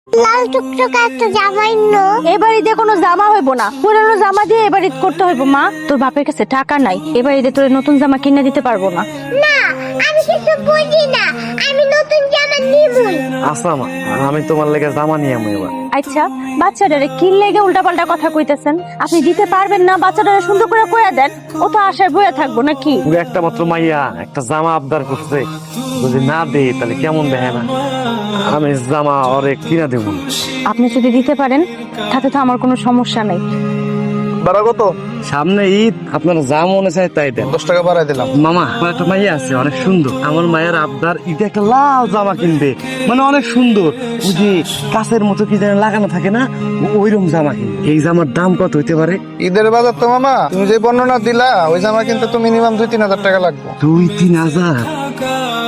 লাল টুকটুকে একটা জামা এবার ঈদে কোনো জামা হইব না, পুরানো জামা দিয়ে এবার ঈদ করতে হইব। মা, তোর বাপের কাছে টাকা নাই, এবার ঈদে তোর নতুন জামা কিনে দিতে পারবো না। না, আমি কিছু বুঝি না, আমি নতুন জামা নিবই। আচ্ছা মা, আমি তোমার লেগে জামা নিয়ে আমি এবার। আচ্ছা, বাচ্চাটারে কি লেগে উল্টাপাল্টা কথা কইতেছেন? আপনি দিতে পারবেন না? বাচ্চাটারে সুন্দর করে কইয়া দেন, ও তো আশায় বইয়া থাকবো নাকি? তুমি একটা মাত্র মাইয়া, একটা জামা আবদার করছে, যদি না দে তাহলে কেমন দেখে না। আমি জামা ওরে কিনা দেবো। আপনি যদি দিতে পারেন তাতে তো আমার কোনো সমস্যা নাই। ভাড়া কত? সামনে ঈদ, আপনার যা মনে চায় তাই দেন। 10 টাকা বাড়াই দিলাম। মামা, আমার একটা মাইয়া আছে অনেক সুন্দর, আমার মায়ের আবদার ঈদে একটা লাল জামা কিনবে, মানে অনেক সুন্দর, ওই যে কাছের মতো কি যেন লাগানো থাকে না, ওইরকম জামা কিনবে। এই জামার দাম কত হইতে পারে? ঈদের বাজার তো মামা, তুমি যে বর্ণনা দিলা ওই জামা কিনতে তো মিনিমাম 2-3 হাজার টাকা লাগবে। 2-3 হাজার?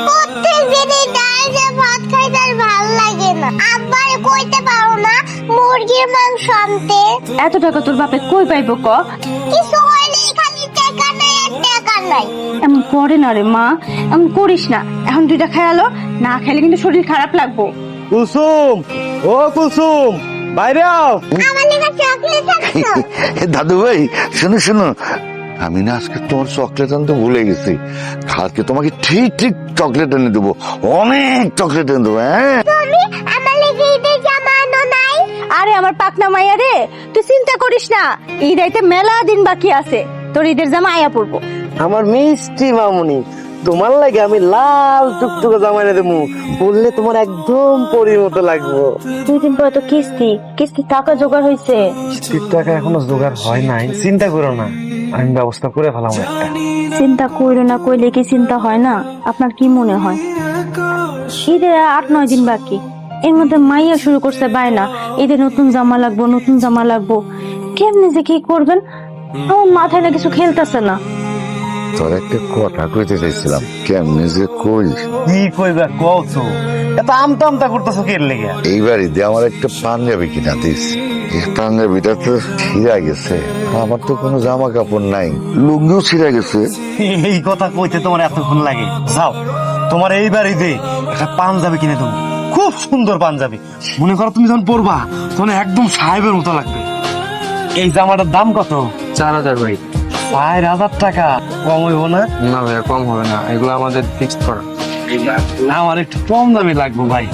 প্রত্যেকদিন এই ডালে ভাত খাইতে আর ভাল লাগে না। আব্বারে কইতে পারো না মুরগির মাংস আনতে? এত টাকা তোর বাপে কই পাইবো ক? কিছু হইলেই খালি টাকা নাই আর টাকা নাই। এমন করে না রে মা, এমন করিস না। এখন দুইটা খেয়ালো, না খেলে কিন্তু শরীর খারাপ লাগবো। কুলসুম, ও কুলসুম, বাইরে আও। আমার লেগে চকলেট আনছো? দাদু ভাই, শোনো শোনো, আমি না আজকে তোমার চকলেট আনতে ভুলে গেছি। কালকে তোমাকে ঠিক ঠিক চকলেট এনে দেবো, অনেক চকলেট এনে দেবো। হ্যাঁ, তুমি আমার লেগে ঈদের জামা আনো নাই? আরে আমার পাকনা মাইয়া রে, তুই চিন্তা করিস না, ঈদ আইতে মেলা দিন বাকি আছে, তোর ঈদের জামা আয়া পড়বো। আমার মিষ্টি মামুনি, তোমার লাগে আমি লাল টুকটুকে জামা এনে দেবো, বললে তোমার একদম পরির মতো লাগবো। 2 দিন পরে তো কিস্তি টাকা জোগাড় হয়েছে। কিস্তির টাকা এখনো জোগাড় হয় নাই, চিন্তা করো না, আমি ব্যবস্থা করে ফেলাম একটা। চিন্তা কইলো না কইলে কি চিন্তা হয় না? আপনার কি মনে হয়? ঈদের 8-9 দিন বাকি, এর মধ্যে মাইয়া শুরু করছে বায়না, ঈদের নতুন জামা লাগবো, নতুন জামা লাগবো। কেমনে যে কি করবেন আমার মাথায় না কিছু খেলতেছে না। তোর একটা কথা কইতে চাইছিলাম, কেমনে যে কই। কি কইবা কও তো, এত আমতা আমতা করতেছো কি এর লেগে? এই বাড়িতে আমার একটা পাঞ্জাবি কিনা দিস, এই পাঞ্জাবিটা তো ছিঁড়া গেছে, আমার তো কোনো জামা কাপড় নাই, লুঙ্গিও ছিঁড়া গেছে। এই কথা কইতে তোমার এতক্ষণ লাগে? যাও, তোমার এই বাড়িতে একটা পাঞ্জাবি কিনে দেবো, খুব সুন্দর পাঞ্জাবি। মনে করো তুমি যখন পরবা তখন একদম সাহেবের মতো লাগবে। এই জামাটার দাম কত? 4,000 ভাই। 4,000 টাকা? কম হইব না? না ভাইয়া, কম হবে না, এগুলো আমাদের ফিক্সড করা। না, আমার একটু কম দামি লাগবে ভাই।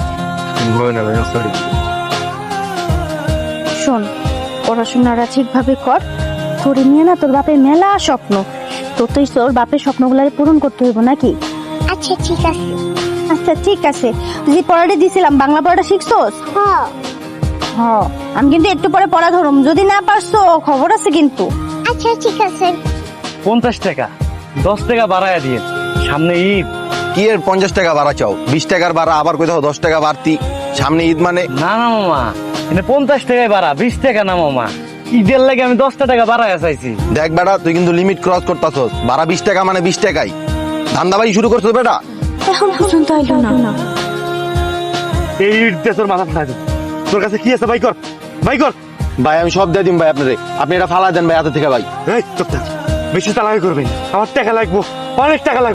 হবে না ভাইয়া, সরি। শোন, পড়াশোনাটা ঠিকভাবে কর, তোর নিয়ে না তোর বাপের মেলা স্বপ্ন, তোর তো তোর বাপের স্বপ্নগুলো পূরণ করতে হইব নাকি? আচ্ছা ঠিক আছে। আচ্ছা ঠিক আছে, তুই যে পড়াটা দিছিলাম বাংলা পড়াটা শিখছোস? হ্যাঁ। হ্যাঁ, আমি কিন্তু একটু পরে পড়া ধরুম, যদি না পারছো খবর আছে কিন্তু। আচ্ছা ঠিক আছে। 50 টাকা, 10 টাকা বাড়ায় দিয়ে, সামনে ঈদ। কি এর 50 টাকা ভাড়া চাও? 20 টাকার ভাড়া, আবার কোথাও 10 টাকা বাড়তি। সামনে ঈদ মানে? না না মামা, এটা 50 টাকায় বাড়া, 20 টাকা না মামা। ঈদের লাগে আমি 10 টাকা বাড়ায় চাইছি। দেখ বেটা, তুই কিন্তু লিমিট ক্রস করতাছস। ভাড়া 20 টাকা মানে 20 টাকাই। ধান্দাবাজি শুরু করছিস বেটা? এখন পর্যন্ত আইলো না। এই ঈদ দিয়ে তোর মাথা ফাটাই দেব। তোর কাছে কি আছে, বাই কর, বাই কর। ভাই আমি সব দিয়ে দিন ভাই আপনারে, আপনি এটা ফালা দেন ভাই হাতে থেকে ভাই। এই চুপ থাক, বেশি চালাকি করবেন, আমার টাকা লাগবো, অনেক টাকা লাগবে।